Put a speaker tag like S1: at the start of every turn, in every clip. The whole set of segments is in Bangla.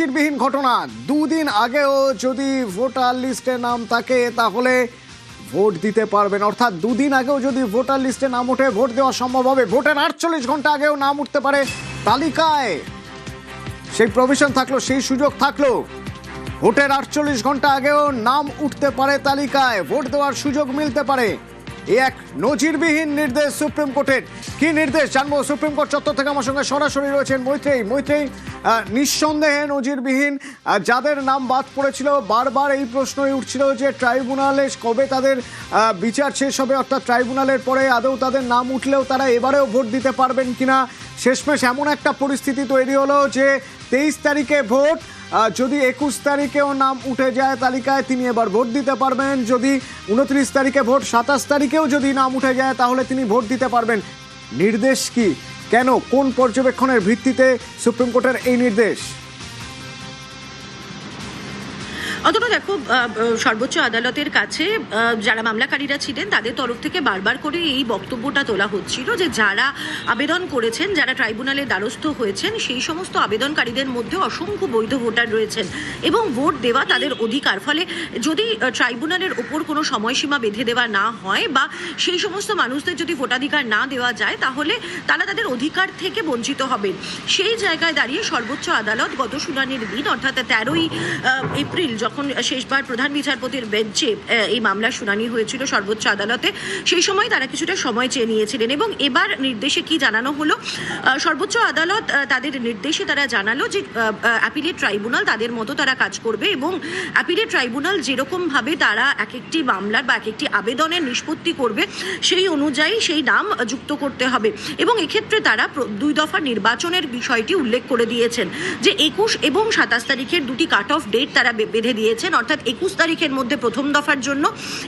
S1: নজিরবিহীন ঘটনা। দুদিন আগেও যদি ভোটার লিস্টে নাম থাকে তাহলে ভোট দিতে পারবেন, অর্থাৎ দুদিন আগেও যদি ভোটার লিস্টে নাম ওঠে ভোট দেওয়া সম্ভব হবে। ভোটের 48 ঘন্টা আগেও নাম উঠতে পারে তালিকায়, সেই প্রভিশন থাকলো, সেই সুযোগ থাকলো। ভোটের 48 ঘন্টা আগেও নাম উঠতে পারে তালিকায়, ভোট দেওয়ার সুযোগ মিলতে পারে। এই এক নজিরবিহীন নির্দেশ সুপ্রিম কোর্টের। কি নির্দেশ জানবো সুপ্রিম কোর্ট চত্বর থেকে। আমার সঙ্গে সরাসরি রয়েছেন মৈত্রেয়ী। নিঃসন্দেহে নজিরবিহীন, যাদের নাম বাদ পড়েছিল বারবার এই প্রশ্নই উঠছিল যে ট্রাইব্যুনালে কবে তাদের বিচার শেষ হবে, অর্থাৎ ট্রাইব্যুনালের পরে আদৌ তাদের নাম উঠলেও তারা এবারেও ভোট দিতে পারবেন কিনা। শেষমেশ এমন একটা পরিস্থিতি তৈরি হলো যে 23 তারিখে ভোট, যদি 21 তারিখেও নাম উঠে যায় তালিকায় তিনি এবার ভোট দিতে পারবেন। যদি 29 তারিখে ভোট, 27 তারিখেও যদি নাম উঠে যায় তাহলে তিনি ভোট দিতে পারবেন। নির্দেশ কি, কেন, কোন পর্যবেক্ষণের ভিত্তিতে সুপ্রিম কোর্টের এই নির্দেশ?
S2: অথবা দেখো, সর্বোচ্চ আদালতের কাছে যারা মামলাকারীরা ছিলেন তাদের তরফ থেকে বারবার করে এই বক্তব্যটা তোলা হচ্ছিল যে যারা আবেদন করেছেন, যারা ট্রাইব্যুনালের দ্বারস্থ হয়েছেন, সেই সমস্ত আবেদনকারীদের মধ্যে অসংখ্য বৈধ ভোটার রয়েছেন এবং ভোট দেওয়া তাদের অধিকার। ফলে যদি ট্রাইব্যুনালের ওপর কোনো সময়সীমা বেঁধে দেওয়া না হয় বা সেই সমস্ত মানুষদের যদি ভোটাধিকার না দেওয়া যায় তাহলে তারা তাদের অধিকার থেকে বঞ্চিত হবেন। সেই জায়গায় দাঁড়িয়ে সর্বোচ্চ আদালত গত শুনানির দিন অর্থাৎ 13ই এপ্রিল যখন শেষবার প্রধান বিচারপতির বেঞ্চে এই মামলার শুনানি হয়েছিল সর্বোচ্চ আদালতে, সেই সময় তারা কিছুটা সময় চেয়ে নিয়েছিলেন এবং এবার নির্দেশে কি জানানো হলো, সর্বোচ্চ আদালত তাদের নির্দেশে তারা জানালো যে অ্যাপিলেট ট্রাইব্যুনাল তাদের মতো তারা কাজ করবে এবং অ্যাপিলেট ট্রাইব্যুনাল যেরকমভাবে তারা এক একটি মামলার বা এক একটি আবেদনের নিষ্পত্তি করবে সেই অনুযায়ী সেই নাম যুক্ত করতে হবে। এবং এক্ষেত্রে তারা 2 দফা নির্বাচনের বিষয়টি উল্লেখ করে দিয়েছেন যে 21 এবং 27 তারিখের দুটি কাট অফ ডেট তারা বেঁধে দিয়েছেন, অর্থাৎ 21 তারিখের মধ্যে প্রথম দফার জন্য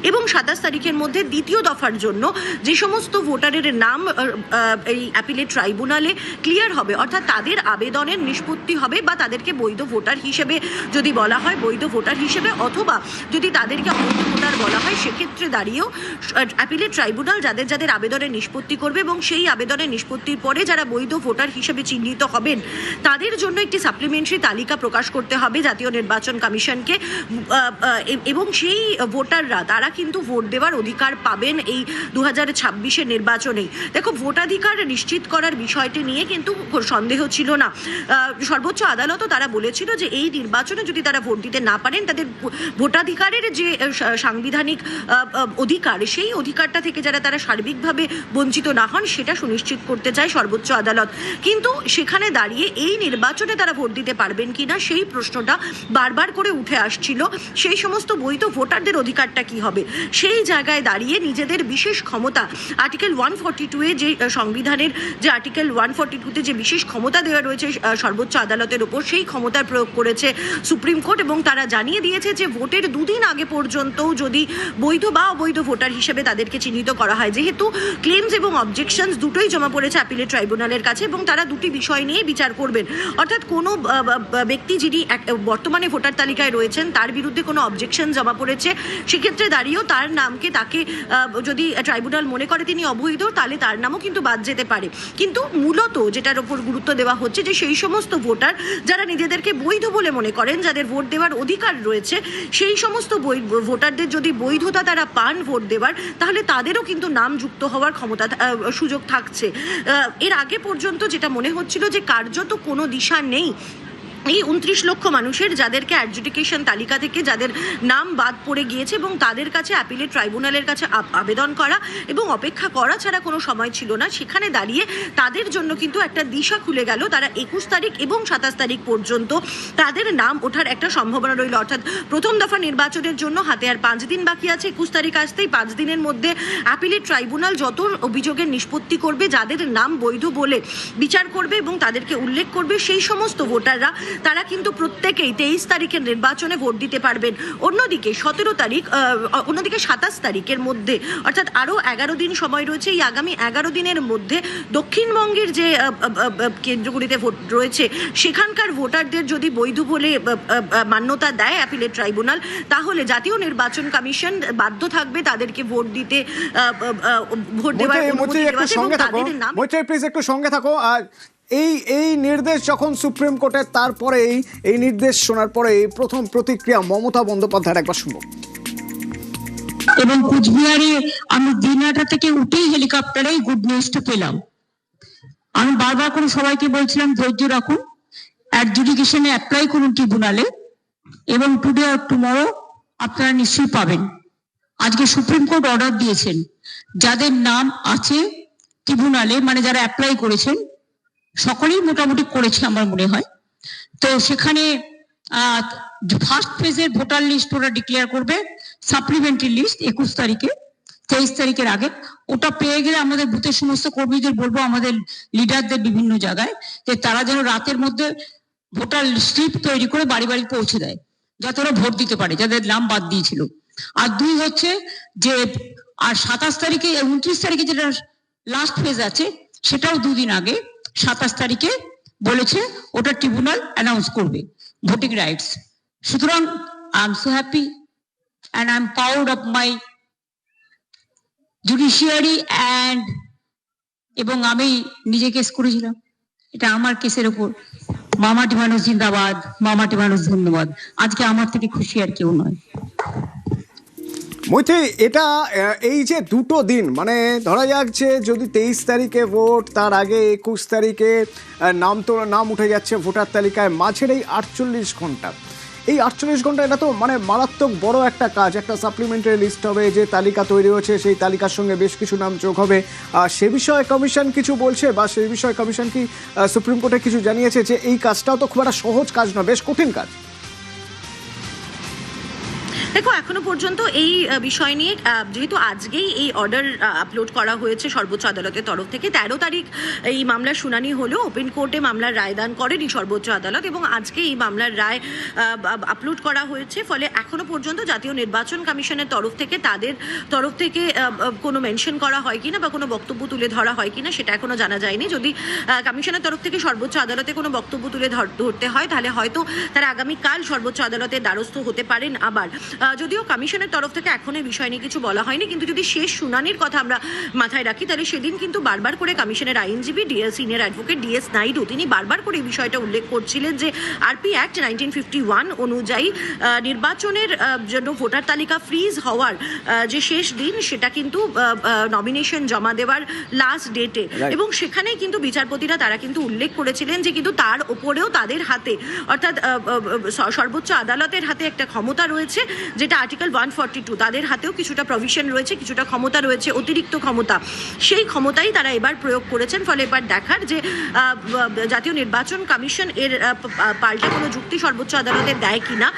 S2: এবং 27 তারিখের মধ্যে দ্বিতীয় দফার জন্য যে সমস্ত ভোটারের নাম এই অ্যাপিলেট ট্রাইব্যুনালে ক্লিয়ার হবে, অর্থাৎ তাদের আবেদনের নিষ্পত্তি হবে বা তাদেরকে বৈধ ভোটার হিসেবে যদি বলা হয় বৈধ ভোটার হিসেবে, অথবা যদি তাদেরকে অবৈধ ভোটার বলা হয় সেক্ষেত্রে দাঁড়িয়েও অ্যাপিলেট ট্রাইব্যুনাল যাদের যাদের আবেদনের নিষ্পত্তি করবে এবং সেই আবেদনের নিষ্পত্তির পরে যারা বৈধ ভোটার হিসেবে চিহ্নিত হবেন তাদের জন্য একটি সাপ্লিমেন্টারি তালিকা প্রকাশ করতে হবে জাতীয় নির্বাচন কমিশনকে এবং সেই ভোটাররা তারা কিন্তু ভোট দেওয়ার অধিকার পাবেন এই 2026-এর নির্বাচনেই। দেখো, ভোটাধিকার নিশ্চিত করার বিষয়টি নিয়ে কিন্তু সন্দেহ ছিল না। সর্বোচ্চ আদালতও তারা বলেছিল যে এই নির্বাচনে যদি তারা ভোট দিতে না পারেন তাদের ভোটাধিকারের যে সাংবিধানিক অধিকার, সেই অধিকারটা থেকে যারা তারা সার্বিকভাবে বঞ্চিত না হন সেটা সুনিশ্চিত করতে চায় সর্বোচ্চ আদালত। কিন্তু সেখানে দাঁড়িয়ে এই নির্বাচনে তারা ভোট দিতে পারবেন কিনা সেই প্রশ্নটা বারবার করে উঠে আসছিল। সেই সমস্ত বৈধ ভোটারদের অধিকারটা কি হবে, সেই জায়গায় দাঁড়িয়ে নিজেদের বিশেষ ক্ষমতা আর্টিকেল 142-এ যে সংবিধানের যে আর্টিকেল 142-তে যে বিশেষ ক্ষমতা দেওয়া রয়েছে সর্বোচ্চ আদালতের ওপর, সেই ক্ষমতার প্রয়োগ করেছে সুপ্রিম কোর্ট এবং তারা জানিয়ে দিয়েছে যে ভোটের 2 দিন আগে পর্যন্তও যদি বৈধ বা অবৈধ ভোটার হিসেবে তাদেরকে চিহ্নিত করা হয়, যেহেতু ক্লেমস এবং অবজেকশনস দুটোই জমা পড়েছে অ্যাপিলেট ট্রাইব্যুনালের কাছে এবং তারা দুটি বিষয় নিয়ে বিচার করবেন, অর্থাৎ কোনো ব্যক্তি যিনি বর্তমানে ভোটার তালিকায় রয়েছেন তার বিরুদ্ধে কোনো অবজেকশন জমা পড়েছে, সেক্ষেত্রে দাঁড়িয়েও তার নামকে তাকে যদি ট্রাইব্যুনাল মনে করে তিনি অবৈধ তাহলে তার নামও কিন্তু বাদ যেতে পারে। কিন্তু মূলত যেটার ওপর গুরুত্ব দেওয়া হচ্ছে যে সেই সমস্ত ভোটার যারা নিজেদেরকে বৈধ বলে মনে করেন, যাদের ভোট দেওয়ার অধিকার রয়েছে, সেই সমস্ত ভোটারদের যদি বৈধতা তারা পান ভোট দেওয়ার, তাহলে তাদেরও কিন্তু নাম যুক্ত হওয়ার ক্ষমতা সুযোগ থাকছে। এর আগে পর্যন্ত যেটা মনে হচ্ছিল যে কার্যত কোনো দিশা নেই এই 29 লক্ষ মানুষের যাদেরকে অ্যাডজুডিকেশন তালিকা থেকে যাদের নাম বাদ পড়ে গিয়েছে এবং তাদের কাছে অ্যাপিলেট ট্রাইব্যুনালের কাছে আবেদন করা এবং অপেক্ষা করা ছাড়া কোনো সময় ছিল না। সেখানে দাঁড়িয়ে তাদের জন্য কিন্তু একটা দিশা খুলে গেল, তারা 21 তারিখ এবং 27 তারিখ পর্যন্ত তাদের নাম ওঠার একটা সম্ভাবনা রইল, অর্থাৎ প্রথম দফা নির্বাচনের জন্য হাতে আর 5 দিন বাকি আছে। 21 তারিখ আসতেই 5 দিনের মধ্যে অ্যাপিলেট ট্রাইব্যুনাল যত অভিযোগের নিষ্পত্তি করবে, যাদের নাম বৈধ বলে বিচার করবে এবং তাদেরকে উল্লেখ করবে, সেই সমস্ত ভোটাররা তারা কিন্তু প্রত্যেকেই 23 তারিখের নির্বাচনে ভোট দিতে পারবেন। অন্যদিকে 27 তারিখের মধ্যে, অর্থাৎ আরও 11 দিন সময় রয়েছে। এই আগামী 11 দিনের মধ্যে দক্ষিণবঙ্গের যে কেন্দ্রগুলিতে ভোট রয়েছে সেখানকার ভোটারদের যদি বৈধ বলে মান্যতা দেয় অ্যাপিলেট ট্রাইব্যুনাল, তাহলে জাতীয় নির্বাচন কমিশন বাধ্য থাকবে তাদেরকে ভোট দিতে ভোট দেওয়ার অনুমতি দেওয়া এবং তাদের নাম।
S1: প্লিজ একটু সঙ্গে থাকো। এই নির্দেশ যখন সুপ্রিম কোর্টের, তারপরেই এই নির্দেশ শোনার পরে প্রথম প্রতিক্রিয়া মমতা বন্দ্যোপাধ্যায়ের একবার শুনুন।
S3: এবং কুচবিহারে আমি দিনহাটা থেকে উঠেই হেলিকপ্টারেই গুড নিউজটা পেলাম। আমি বারবার করে সবাইকে বলছিলাম ধৈর্য রাখুন, অ্যাডজুডিকেশনে অ্যাপ্লাই করুন ট্রিব্যুনালে, এবং টুডে আর টুমরো আপনারা নিশ্চয়ই পাবেন। আজকে সুপ্রিম কোর্ট অর্ডার দিয়েছেন যাদের নাম আছে ট্রিব্যুনালে, মানে যারা অ্যাপ্লাই করেছেন সকলেই মোটামুটি করেছে আমার মনে হয়। তো সেখানে ফার্স্ট ফেজের ভোটার লিস্ট ওরা ডিক্লেয়ার করবে, সাপ্লিমেন্টারি লিস্ট 21 তারিখে, 23 তারিখের আগে। ওটা পেয়ে গেলে আমাদের বুথের সমস্ত কর্মীদের বলবো, আমাদের লিডারদের বিভিন্ন জায়গায়, যে তারা যেন রাতের মধ্যে ভোটার স্লিপ তৈরি করে বাড়ি বাড়ি পৌঁছে দেয়, যাতে ওরা ভোট দিতে পারে যাদের নাম বাদ দিয়েছিল। আর 2 হচ্ছে যে আর 27 তারিখে 29 তারিখে যেটা লাস্ট ফেজ আছে, সেটাও 2 দিন আগে 27 তারিখে বলেছে ওটা ট্রিব্যুনাল অ্যানাউন্স করবে ভোটিং রাইটস। সুতরাং I am so happy and I'm proud of my judiciary and এবং আমি নিজে কেস করেছিলাম, এটা আমার কেসের উপর। মামাটি মানুষ জিন্দাবাদ, মামাটি মানুষ ধন্যবাদ। আজকে আমার থেকে খুশি আর কেউ নয়।
S1: মৈত্রী, এটা এই যে দুটো দিন, মানে ধরা যাক যে যদি 23 তারিখে ভোট, তার আগে 21 তারিখে নাম উঠে যাচ্ছে ভোটার তালিকায়, মাঝের এই 48 ঘন্টা, এই 48 ঘন্টা এটা তো মানে মারাত্মক বড় একটা কাজ। একটা সাপ্লিমেন্টারি লিস্ট হবে, যে তালিকা তৈরি হচ্ছে সেই তালিকার সঙ্গে বেশ কিছু নাম যোগ হবে। সে বিষয়ে কমিশন কিছু বলছে, বা সেই বিষয়ে কমিশন কি সুপ্রিম কোর্টে কিছু জানিয়েছে যে এই কাজটাও তো খুব একটা সহজ কাজ নয়, বেশ কঠিন কাজ?
S2: দেখো, এখনো পর্যন্ত এই বিষয় নিয়ে যেহেতু আজকেই এই অর্ডার আপলোড করা হয়েছে সর্বোচ্চ আদালতের তরফ থেকে, 13 তারিখ এই মামলার শুনানি হলো, ওপেন কোর্টে মামলার রায়দান করেনি সর্বোচ্চ আদালত, এবং আজকে এই মামলার রায় আপলোড করা হয়েছে। ফলে এখনো পর্যন্ত জাতীয় নির্বাচন কমিশনের তরফ থেকে, তাদের তরফ থেকে কোনো মেনশন করা হয় কিনা বা কোনো বক্তব্য তুলে ধরা হয় কিনা সেটা এখনো জানা যায়নি। যদি কমিশনের তরফ থেকে সর্বোচ্চ আদালতে কোনো বক্তব্য তুলে ধরতে হয়, তাহলে হয়তো তারা আগামীকাল সর্বোচ্চ আদালতের দ্বারস্থ হতে পারেন। আবার যদিও কমিশনের তরফ থেকে এখন এই বিষয় নিয়ে কিছু বলা হয়নি, কিন্তু যদি শেষ শুনানির কথা আমরা মাথায় রাখি, তাহলে সেদিন কিন্তু বারবার করে কমিশনের আইনজীবী সিনিয়র অ্যাডভোকেট ডিএস নাইডু তিনি বারবার করে এই বিষয়টা উল্লেখ করছিলেন যে আরপি অ্যাক্ট 1951 অনুযায়ী নির্বাচনের জন্য ভোটার তালিকা ফ্রিজ হওয়ার যে শেষ দিন, সেটা কিন্তু নমিনেশন জমা দেওয়ার লাস্ট ডেটে, এবং সেখানে কিন্তু বিচারপতিরা তারা কিন্তু উল্লেখ করেছিলেন যে কিন্তু তার ওপরেও তাদের হাতে, অর্থাৎ সর্বোচ্চ আদালতের হাতে একটা ক্ষমতা রয়েছে, যেটা আর্টিকেল 142, তাদের হাতেও কিছুটা প্রভিশন রয়েছে, কিছুটা ক্ষমতা রয়েছে, অতিরিক্ত ক্ষমতা, সেই ক্ষমতাই তারা এবার প্রয়োগ করেছেন। ফলে এবার দেখার যে জাতীয় নির্বাচন কমিশন এর পাল্টা কোনো যুক্তি সর্বোচ্চ আদালতে দেয় কিনা।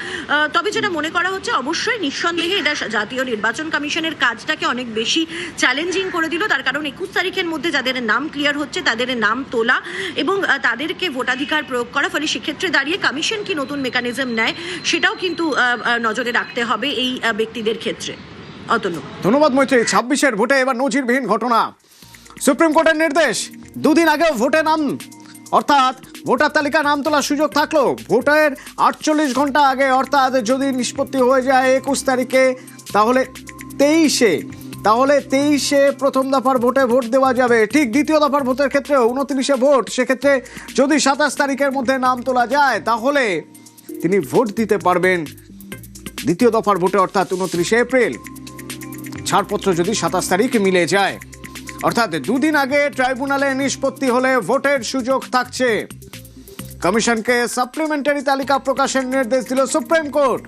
S2: তবে যেটা মনে করা হচ্ছে, অবশ্যই নিঃসন্দেহে এটা জাতীয় নির্বাচন কমিশনের কাজটাকে অনেক বেশি চ্যালেঞ্জিং করে দিল। তার কারণ 21 তারিখের মধ্যে যাদের নাম ক্লিয়ার হচ্ছে তাদের নাম তোলা এবং তাদেরকে ভোটাধিকার প্রয়োগ করা। ফলে সেক্ষেত্রে দাঁড়িয়ে কমিশন কি নতুন মেকানিজম নেয়, সেটাও কিন্তু নজরে রাখতে হবে এই ব্যক্তিদের ক্ষেত্রে। অতনু,
S1: ধন্যবাদ মৈত্রী। 26-এর ভোটে এবার নজিরবিহীন ঘটনা, সুপ্রিম কোর্টের নির্দেশ। 2 দিন আগেও ভোটে নাম, অর্থাৎ ভোটার তালিকা নাম তোলার সুযোগ থাকলো ভোটের 48 ঘন্টা আগে, অর্থাৎ যদি নিষ্পত্তি হয়ে যায় 21 তারিখে, তাহলে 23-এ প্রথম দফার ভোটে ভোট দেওয়া যাবে। ঠিক দ্বিতীয় দফার ভোটের ক্ষেত্রেও 29-এ ভোট। সেক্ষেত্রে যদি 27 তারিখের মধ্যে নাম তোলা যায়, তাহলে তিনি ভোট দিতে পারবেন দ্বিতীয় দফার ভোটে, অর্থাৎ 29শে এপ্রিল। ছাড়পত্র যদি 27 তারিখ মিলে যায়, অর্থাৎ 2 দিন আগে ট্রাইব্যুনালে নিষ্পত্তি হলে ভোটের সুযোগ থাকছে। কমিশনকে সাপ্লিমেন্টারি তালিকা প্রকাশের নির্দেশ দিল সুপ্রিম কোর্ট।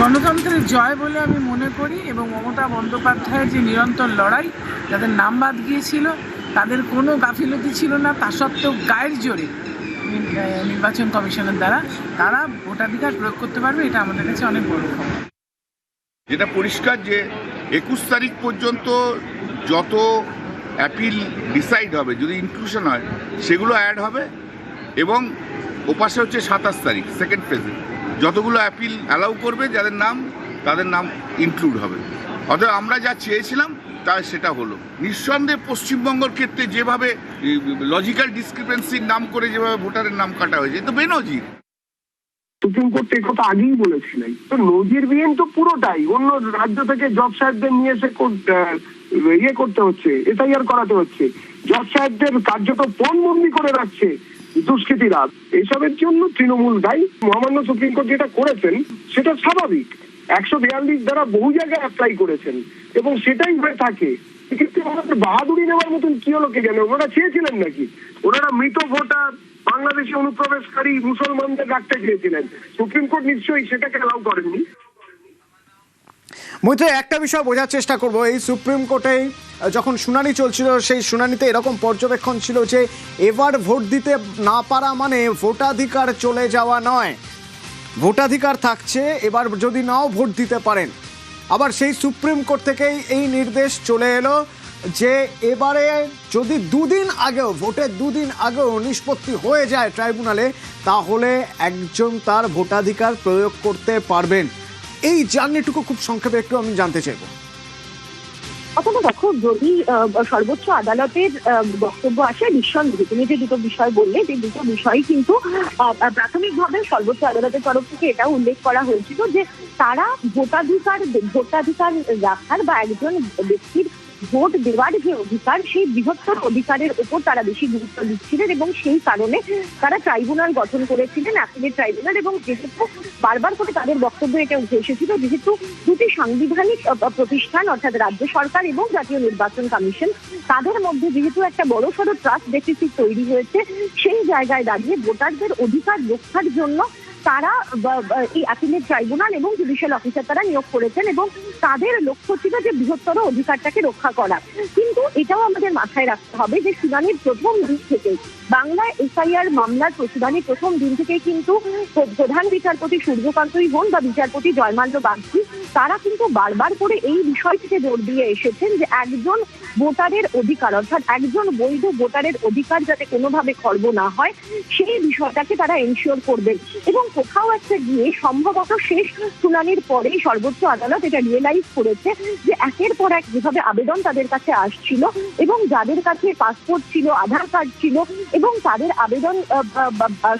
S4: গণতন্ত্রের জয় বলে আমি মনে করি, এবং মমতা বন্দ্যোপাধ্যায়ের যে নিরন্তর লড়াই, যাদের নাম বাদ গিয়েছিল তাদের কোনো গাফিলতি ছিল না, তা সত্ত্বেও গায়ের জোরে নির্বাচন কমিশনের দ্বারা তারা ভোটাধিকার প্রয়োগ করতে পারবে, এটা আমাদের কাছে অনেক বড় খবর।
S5: যেটা পরিষ্কার যে 21 তারিখ পর্যন্ত যত অ্যাপিল ডিসাইড হবে, যদি ইনক্লুশন হয় সেগুলো অ্যাড হবে, এবং ওপাশে হচ্ছে 27 তারিখ সেকেন্ড ফেজে যতগুলো অ্যাপিল অ্যালাউ করবে যাদের নাম, তাদের নাম ইনক্লুড হবে। অতএব আমরা যা চেয়েছিলাম তা সেটা হলো। নিঃসন্দেহে পশ্চিমবঙ্গের ক্ষেত্রে যেভাবে লজিক্যাল ডিসক্রিপেন্সির নাম করে যেভাবে ভোটারের নাম কাটা হয়েছে, তো বেনজির।
S6: সুপ্রিম কোর্ট এই কথা আগেই বলেছিলেন। তো নজিরবিহীন তো পুরোটাই, অন্য রাজ্য থেকে জজ সাহেবদের নিয়ে এসে ইয়ে করতে হচ্ছে, এসআইআর করাতে হচ্ছে, জজ সাহেবদের কার্যত পণবন্দি করে রাখছে দুষ্কৃতীরা। এসবের জন্য তৃণমূল দায়ী। মহামান্য সুপ্রিম কোর্ট যেটা করেছেন সেটা স্বাভাবিক, 142 দ্বারা বহু জায়গায় অ্যাপ্লাই করেছেন এবং সেটাই হয়ে থাকে। কিন্তু আমাদের বাহাদুরি নেওয়ার মতন কি হলো কে জানে? ওনারা চেয়েছিলেন নাকি? ওনারা মৃত ভোটার বাংলাদেশে অনুপ্রবেশকারী মুসলমানদের রাখতে চেয়েছিলেন, সুপ্রিম কোর্ট নিশ্চয়ই সেটাকে অ্যালাউ করেননি।
S1: মৈত্রী, একটা বিষয় বোঝার চেষ্টা করব, এই সুপ্রিম কোর্টে যখন শুনানি চলছিল সেই শুনানিতে এরকম পর্যবেক্ষণ ছিল যে এবার ভোট দিতে না পারা মানে ভোটাধিকার চলে যাওয়া নয়, ভোটাধিকার থাকছে, এবার যদি নাও ভোট দিতে পারেন। আবার সেই সুপ্রিম কোর্ট থেকেই এই নির্দেশ চলে এলো যে এবারে যদি দুদিন আগেও, ভোটের দুদিন আগেও নিষ্পত্তি হয়ে যায় ট্রাইব্যুনালে, তাহলে একজন তার ভোটাধিকার প্রয়োগ করতে পারবেন। এই জার্নিটুকু খুব সংক্ষেপে একটু আমি জানতে চাইবো।
S7: অথবা দেখো, যদি সর্বোচ্চ আদালতের বক্তব্য আসে, নিঃসন্দেহে তুমি যে দুটো বিষয় বললে, যে দুটো বিষয় কিন্তু প্রাথমিকভাবে সর্বোচ্চ আদালতের তরফ থেকে এটাও উল্লেখ করা হয়েছিল যে তারা ভোটাধিকার রাখার বা একজন ব্যক্তির ভোট দেওয়ার যে অধিকার, সেই বৃহত্তর অধিকারের উপর তারা বেশি গুরুত্ব দিচ্ছিলেন এবং সেই কারণে তারা ট্রাইব্যুনাল গঠন করেছিলেন, অ্যাপিলেট ট্রাইব্যুনাল। এবং যেহেতু বারবার করে তাদের বক্তব্য এটা উঠে এসেছিল, যেহেতু দুটি সাংবিধানিক প্রতিষ্ঠান অর্থাৎ রাজ্য সরকার এবং জাতীয় নির্বাচন কমিশন, তাদের মধ্যে যেহেতু একটা বড়সড় ট্রাস্ট ডেফিসিট তৈরি হয়েছে, সেই জায়গায় দাঁড়িয়ে ভোটারদের অধিকার রক্ষার জন্য তারা এই অ্যাপিলেট ট্রাইব্যুনাল এবং জুডিশিয়াল অফিসার তারা নিয়োগ করেছেন এবং তাদের লক্ষ্য ছিল যে বৃহত্তর অধিকারটাকে রক্ষা করা। কিন্তু এটাও আমাদের মাথায় রাখতে হবে যে শুনানির প্রথম দিন থেকেই, বাংলায় এসআইআর মামলার শুনানির প্রথম দিন থেকেই কিন্তু প্রধান বিচারপতি সূর্যকান্তই হন বা বিচারপতি জয়মাল্য বাগচি, তারা কিন্তু বারবার করে এই বিষয়টিকে জোর দিয়ে এসেছেন যে একজন ভোটারের অধিকার, অর্থাৎ একজন বৈধ ভোটারের অধিকার যাতে কোনোভাবে খর্ব না হয়, সেই বিষয়টাকে তারা এনশিওর করবেন। এবং কোথাও একটা গিয়ে সম্ভবত শেষ শুনানির পরেই সর্বোচ্চ আদালত এটা রিয়েলাইজ করেছে যে একের পর এক যেভাবে আবেদন তাদের কাছে আসছিল এবং যাদের কাছে পাসপোর্ট ছিল, আধার কার্ড ছিল এবং তাদের আবেদন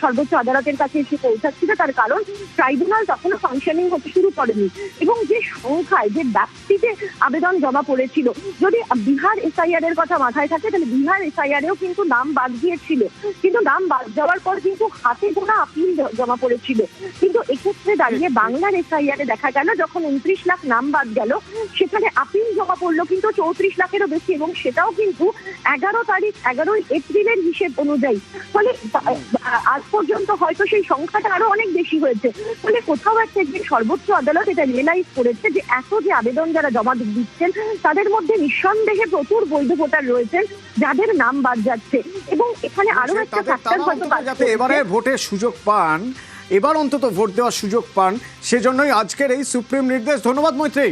S7: সর্বোচ্চ আদালতের কাছে এসে পৌঁছাচ্ছিল, তার কারণ ট্রাইব্যুনাল তখনও ফাংশনিং হতে শুরু করেনি। এবং যে সংখ্যায়, যে ব্যক্তিতে আবেদন জমা পড়েছিল, যদি বিহার এসআইআর এর কথা মাথায় থাকে তাহলে বিহার এসআইআর এও কিন্তু নাম বাদ দিয়েছিল, কিন্তু নাম বাদ যাওয়ার পর কিন্তু হাতে গোনা আপিল জমা পড়েছিল। কিন্তু এক্ষেত্রে দাঁড়িয়ে বাংলার এসআইআর এ দেখা গেল যখন 29 লাখ নাম বাদ গেল, সেখানে আপিল জমা পড়লো কিন্তু 34 লাখেরও বেশি, এবং সেটাও কিন্তু 11 এপ্রিলের হিসেব অনুযায়ী। ফলে আজ পর্যন্ত হয়তো সেই সংখ্যাটা আরো অনেক বেশি হয়েছে। ফলে কোথাও একটা যে সর্বোচ্চ আদালত এটা রিয়েলাইজ করেছে যে এত যে আবেদন যারা জমা দিচ্ছেন তাদের মধ্যে নিঃসন্দেহে প্রচুর বৈধ ভোটার রয়েছেন যাদের নাম বাদ যাচ্ছে। এবং এখানে আরো একটা ফ্যাক্টর হয়তো
S1: যাতে এবারে ভোটের সুযোগ পান, এবার অন্তত ভোট দেওয়ার সুযোগ পান, সেজন্যই আজকের এই সুপ্রিম নির্দেশ। ধন্যবাদ মৈত্রী।